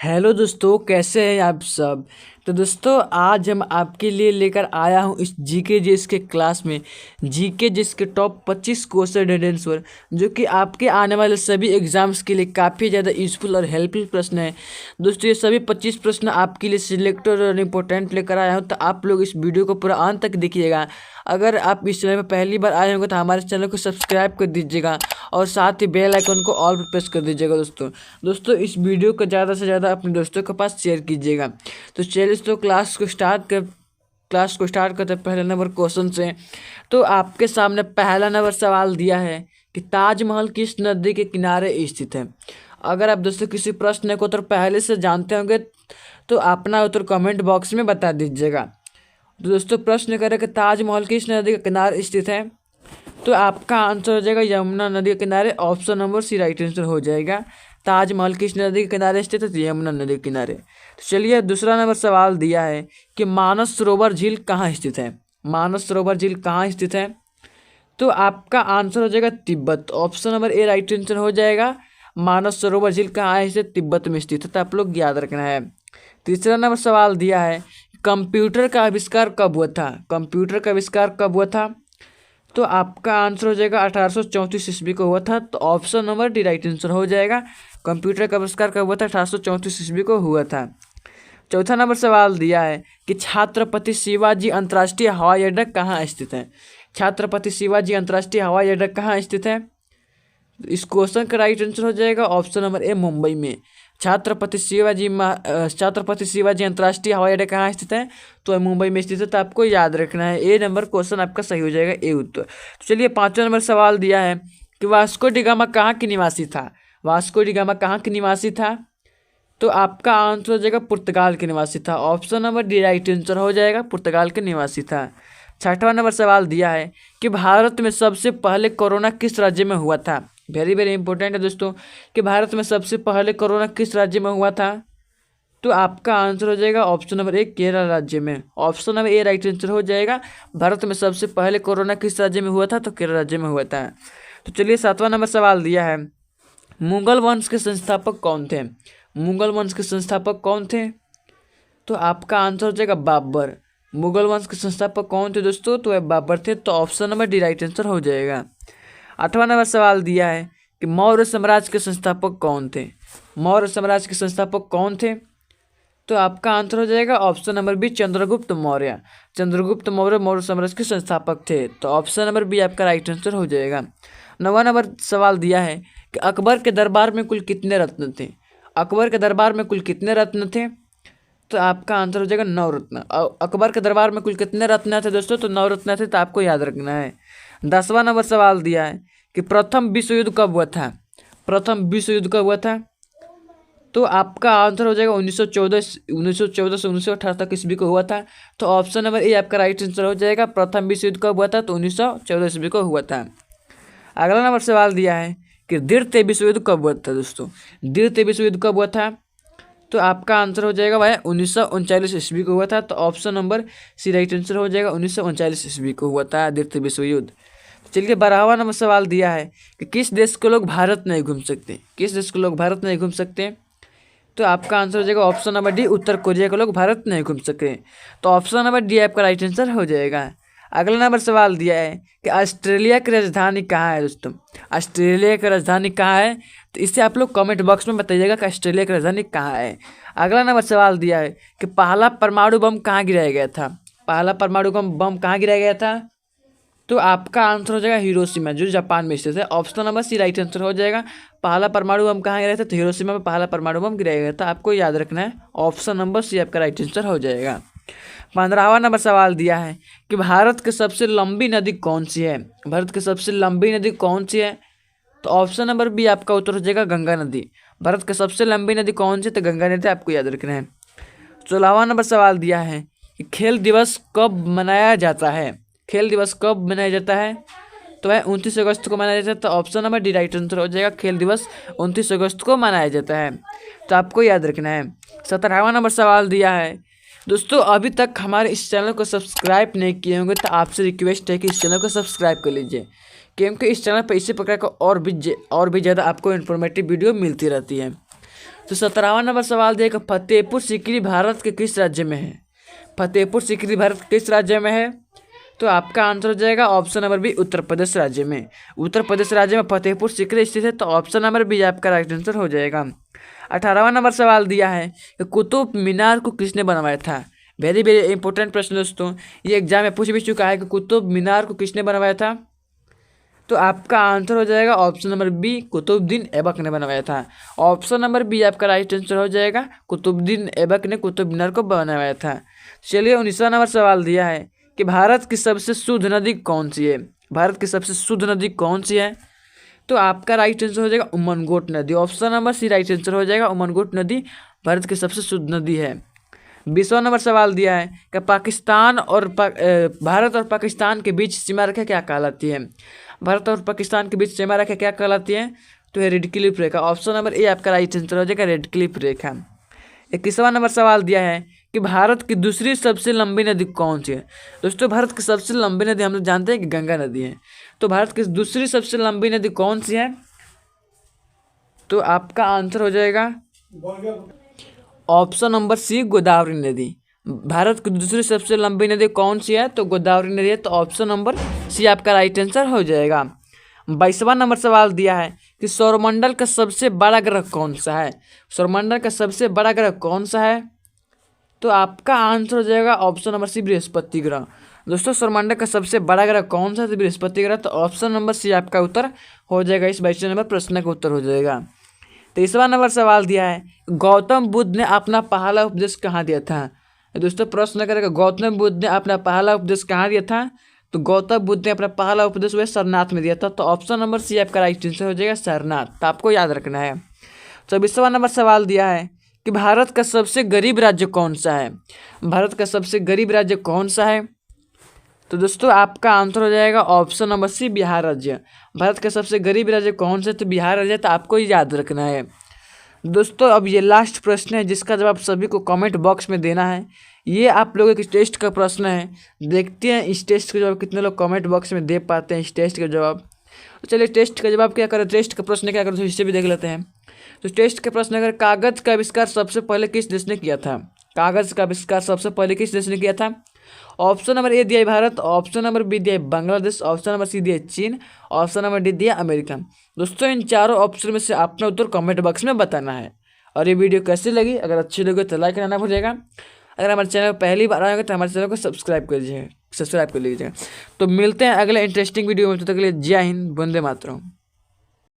Hello दोस्तों, कैसे हैं आप सब। तो दोस्तों, आज हम आपके लिए लेकर आया हूं इस जीके जीएस के क्लास में जीके जीएस के टॉप 25 क्वेश्चन एंड आंसर, जो कि आपके आने वाले सभी एग्जाम्स के लिए काफ़ी ज़्यादा यूजफुल और हेल्पफुल प्रश्न है। दोस्तों, ये सभी 25 प्रश्न आपके लिए सिलेक्टेड और इम्पोर्टेंट लेकर आया हूँ, तो आप लोग इस वीडियो को पूरा अंत तक देखिएगा। अगर आप इस चैनल पर पहली बार आए होंगे तो हमारे चैनल को सब्सक्राइब कर दीजिएगा और साथ ही बेल आइकन को ऑल पर प्रेस कर दीजिएगा। दोस्तों इस वीडियो को ज़्यादा से ज़्यादा अपने दोस्तों के पास शेयर कीजिएगा। तो चलिए दोस्तों, क्लास को स्टार्ट करते हैं पहले नंबर क्वेश्चन से। तो आपके सामने पहला नंबर सवाल दिया है कि ताजमहल किस नदी के किनारे स्थित है। अगर आप दोस्तों किसी प्रश्न को उत्तर पहले से जानते होंगे तो अपना उत्तर कमेंट बॉक्स में बता दीजिएगा। तो दोस्तों, प्रश्न करें कि ताजमहल किस नदी के किनारे स्थित है, तो आपका आंसर हो जाएगा यमुना नदी के किनारे। Option number C right answer हो जाएगा। ताजमहल किस नदी के किनारे स्थित है, तो यमुना नदी के किनारे। तो चलिए, दूसरा नंबर सवाल दिया है कि मानस सरोवर झील कहाँ स्थित है। मानस सरोवर झील कहाँ स्थित है, तो आपका आंसर हो जाएगा Tibet. Option number A right answer हो जाएगा। मानस सरोवर झील कहाँ स्थित, तिब्बत में स्थित है, तो आप लोग याद रखना है। तीसरा नंबर सवाल दिया है कंप्यूटर का आविष्कार कब हुआ था। कंप्यूटर का आविष्कार कब हुआ था, तो आपका आंसर हो जाएगा 1834 ईस्वी को हुआ था। तो option number D right answer हो जाएगा। कंप्यूटर का आविष्कार कब हुआ था, 1834 ईस्वी को हुआ था। चौथा नंबर सवाल दिया है कि छत्रपति शिवाजी अंतर्राष्ट्रीय हवाई अड्डा कहाँ स्थित है। छत्रपति शिवाजी अंतर्राष्ट्रीय हवाई अड्डा कहाँ स्थित है, इस क्वेश्चन का राइट आंसर हो जाएगा ऑप्शन नंबर ए मुंबई में। छत्रपति शिवाजी अंतर्राष्ट्रीय हवाई अड्डा कहाँ स्थित है, तो मुंबई में स्थित है। तो आपको याद रखना है, ए नंबर क्वेश्चन आपका सही हो जाएगा, ए उत्तर। तो चलिए, पांचवा नंबर सवाल दिया है कि वास्को डी गामा कहाँ की निवासी था। वास्को डी गामा कहाँ की निवासी था, तो आपका आंसर हो जाएगा पुर्तगाल के निवासी था। Option number D right answer हो जाएगा, पुर्तगाल के निवासी था। छठवां नंबर सवाल दिया है कि भारत में सबसे पहले कोरोना किस राज्य में हुआ था। वेरी वेरी इंपॉर्टेंट है दोस्तों, कि भारत में सबसे पहले कोरोना किस राज्य में हुआ था, तो आपका आंसर हो जाएगा ऑप्शन नंबर ए केरल राज्य में। Option number A right answer हो जाएगा। भारत में सबसे पहले कोरोना किस राज्य में हुआ था, तो केरल राज्य में हुआ था। तो चलिए, सातवां नंबर सवाल दिया है मुगल वंश के संस्थापक कौन थे। मुगल वंश के संस्थापक कौन थे, तो आपका आंसर हो जाएगा बाबर। मुगल वंश के संस्थापक कौन थे दोस्तों, तो वह बाबर थे। तो option number D right answer हो जाएगा। आठवां नंबर सवाल दिया है कि मौर्य साम्राज्य के संस्थापक कौन थे। मौर्य साम्राज्य के संस्थापक कौन थे, तो आपका आंसर हो जाएगा option number B Chandragupta Maurya. Chandragupta Maurya Maurya साम्राज्य के संस्थापक थे। तो ऑप्शन नंबर बी आपका राइट आंसर हो जाएगा। नौवां नंबर सवाल दिया है कि अकबर के दरबार में कुल कितने रत्न थे। अकबर के दरबार में कुल कितने रत्न थे, तो आपका आंसर हो जाएगा 9 रत्न। अकबर के दरबार में कुल कितने रत्न थे दोस्तों, तो 9 रत्न थे। तो आपको याद रखना है। 10वां नंबर सवाल दिया है कि प्रथम विश्व युद्ध कब हुआ था। प्रथम विश्व युद्ध कब हुआ था, तो आपका आंसर हो जाएगा 1914 से 1918 तक ईस्वी को हुआ था। तो ऑप्शन नंबर ए आपका राइट आंसर हो जाएगा। प्रथम विश्व युद्ध कब हुआ था, तो 1914 ईस्वी को हुआ था। अगला नंबर सवाल दिया है कि द्वितीय विश्व युद्ध कब हुआ था दोस्तों। द्वितीय विश्व युद्ध कब हुआ था, तो आपका आंसर हो जाएगा भाई 1939 ईस्वी को हुआ था। तो option number C right answer हो जाएगा। 1939 ईस्वी को हुआ था द्वितीय विश्व युद्ध। चलिए, 12वां नंबर सवाल दिया है कि किस देश के लोग भारत नहीं घूम सकते। किस देश के लोग भारत नहीं घूम सकते, तो आपका आंसर हो जाएगा ऑप्शन नंबर डी उत्तर कोरिया के लोग भारत नहीं घूम सके। तो ऑप्शन नंबर डी आपका राइट आंसर हो जाएगा। अगला नंबर सवाल दिया है कि ऑस्ट्रेलिया की राजधानी कहाँ है दोस्तों। ऑस्ट्रेलिया की राजधानी कहाँ है, तो इससे आप लोग कमेंट बॉक्स में बताइएगा कि ऑस्ट्रेलिया की राजधानी कहाँ है। अगला नंबर सवाल दिया है कि पहला परमाणु बम कहाँ गिराया गया था। पहला परमाणु बम कहाँ गिराया गया था, तो आपका आंसर हो जाएगा हिरोशिमा, जो जापान में स्थित है। Option number C right answer हो जाएगा। पहला परमाणु बम कहाँ गिराया था, तो हिरोशिमा में पहला परमाणु बम गिराया गया था। आपको याद रखना है, ऑप्शन नंबर सी आपका राइट आंसर हो जाएगा। 15वां नंबर सवाल दिया है कि भारत की सबसे लंबी नदी कौन सी है। भारत की सबसे लंबी नदी कौन सी है, तो ऑप्शन नंबर बी आपका उत्तर हो जाएगा गंगा नदी। भारत की सबसे लंबी नदी कौन सी, तो गंगा नदी, आपको याद रखना है। 16वां नंबर सवाल दिया है कि खेल दिवस कब मनाया जाता है। खेल दिवस कब मनाया जाता है, तो वह 29 अगस्त को मनाया जाता है। तो option number D right answer हो जाएगा। खेल दिवस 29 अगस्त को मनाया जाता है। तो आपको याद रखना है। 17वां नंबर सवाल दिया है दोस्तों, अभी तक हमारे इस चैनल को सब्सक्राइब नहीं किए होंगे तो आपसे रिक्वेस्ट है कि इस चैनल को सब्सक्राइब कर लीजिए, क्योंकि इस चैनल पर इसी प्रकार का और भी ज़्यादा आपको इन्फॉर्मेटिव वीडियो मिलती रहती है। तो 17वां नंबर सवाल दिया कि फतेहपुर सीकरी भारत के किस राज्य में है। फतेहपुर सीकरी भारत के किस राज्य में है। तो आपका आंसर हो जाएगा option number B, Uttar Pradesh राज्य में। उत्तर प्रदेश राज्य में फतेहपुर सीकरी स्थित है, तो ऑप्शन नंबर बी आपका राइट आंसर हो जाएगा। 18वां नंबर सवाल दिया है कि कुतुब मीनार को किसने बनवाया था। वेरी वेरी इंपॉर्टेंट प्रश्न दोस्तों, ये एग्जाम में पूछ भी चुका है कि कुतुब मीनार को किसने बनवाया था। तो आपका आंसर हो जाएगा option number B, Qutubuddin Aibak ने बनवाया था। ऑप्शन नंबर बी आपका राइट आंसर हो जाएगा, कुतुबुद्दीन ऐबक ने कुतुब मीनार को बनवाया था। चलिए 19वां नंबर सवाल दिया है कि भारत की सबसे शुद्ध नदी कौन सी है। भारत की सबसे शुद्ध नदी कौन सी है। तो आपका राइट आंसर हो जाएगा उमनगोट नदी। Option number C right answer हो जाएगा, उमनगोट नदी भारत की सबसे शुद्ध नदी है। 20वां नंबर सवाल दिया है कि पाकिस्तान और भारत और पाकिस्तान के बीच सीमा रेखा क्या कहलाती है। भारत और पाकिस्तान के बीच सीमा रेखा क्या कहलाती है। तो है red Cliff Rekha. Option number A आपका राइट आंसर हो जाएगा, रेड क्लिफ रेखा। 21वां नंबर सवाल दिया है कि भारत की दूसरी सबसे लंबी नदी कौन सी है। दोस्तों भारत की सबसे लंबी नदी हम लोग जानते हैं कि गंगा नदी है। तो भारत की दूसरी सबसे लंबी नदी कौन सी है। तो आपका आंसर हो जाएगा ऑप्शन नंबर सी, गोदावरी नदी। भारत की दूसरी सबसे लंबी नदी कौन सी है। तो गोदावरी नदी है। तो ऑप्शन नंबर सी आपका राइट आंसर हो जाएगा। 22वां नंबर सवाल दिया है कि सौरमंडल का सबसे बड़ा ग्रह कौन सा है। सौरमंडल का सबसे बड़ा ग्रह कौन सा है। तो आपका आंसर हो जाएगा ऑप्शन नंबर सी, बृहस्पति ग्रह। दोस्तों सौरमंडल का सबसे बड़ा ग्रह कौन सा है। बृहस्पति ग्रह। तो ऑप्शन नंबर सी आपका उत्तर हो जाएगा। इस 22वें नंबर प्रश्न का उत्तर हो जाएगा। 23वां नंबर सवाल दिया है गौतम बुद्ध ने अपना पहला उपदेश कहाँ दिया था। दोस्तों प्रश्न करेगा गौतम बुद्ध ने अपना पहला उपदेश कहाँ दिया था। तो गौतम बुद्ध ने अपना पहला उपदेश वह सारनाथ में दिया था। तो ऑप्शन नंबर सी आपका राइट आंसर हो जाएगा, सारनाथ। तो आपको याद रखना है। 24वां नंबर सवाल दिया है कि भारत का सबसे गरीब राज्य कौन सा है। भारत का सबसे गरीब राज्य कौन सा है। तो दोस्तों आपका आंसर हो जाएगा ऑप्शन नंबर सी, बिहार राज्य। भारत का सबसे गरीब राज्य कौन सा है। तो बिहार राज्य। तो आपको याद रखना है। दोस्तों अब ये लास्ट प्रश्न है जिसका जवाब सभी को कमेंट बॉक्स में देना है। ये आप लोगों के टेस्ट का प्रश्न है। देखते हैं इस टेस्ट का जवाब कितने लोग कमेंट बॉक्स में दे पाते हैं इस टेस्ट का जवाब। तो चलिए टेस्ट का जवाब क्या करें, टेस्ट का प्रश्न क्या करें, तो इससे भी देख लेते हैं। तो टेस्ट का प्रश्न अगर कागज का आविष्कार सबसे पहले किस देश ने किया था। कागज का आविष्कार सबसे पहले किस देश ने किया था। ऑप्शन नंबर ए दिया है भारत। ऑप्शन नंबर बी दिया है बांग्लादेश। ऑप्शन नंबर सी दिया है चीन। ऑप्शन नंबर डी दिया अमेरिका। दोस्तों इन चारों ऑप्शन में से अपना उत्तर कमेंट बॉक्स में बताना है। और ये वीडियो कैसी लगी, अगर अच्छी लगी तो लाइक करना भूल जाएगा। अगर हमारे चैनल पर पहली बार आएगा तो हमारे चैनल को सब्सक्राइब कर लीजिएगा। तो मिलते हैं अगले इंटरेस्टिंग वीडियो में। तब तक के लिए जय हिंद, वंदे मातरम।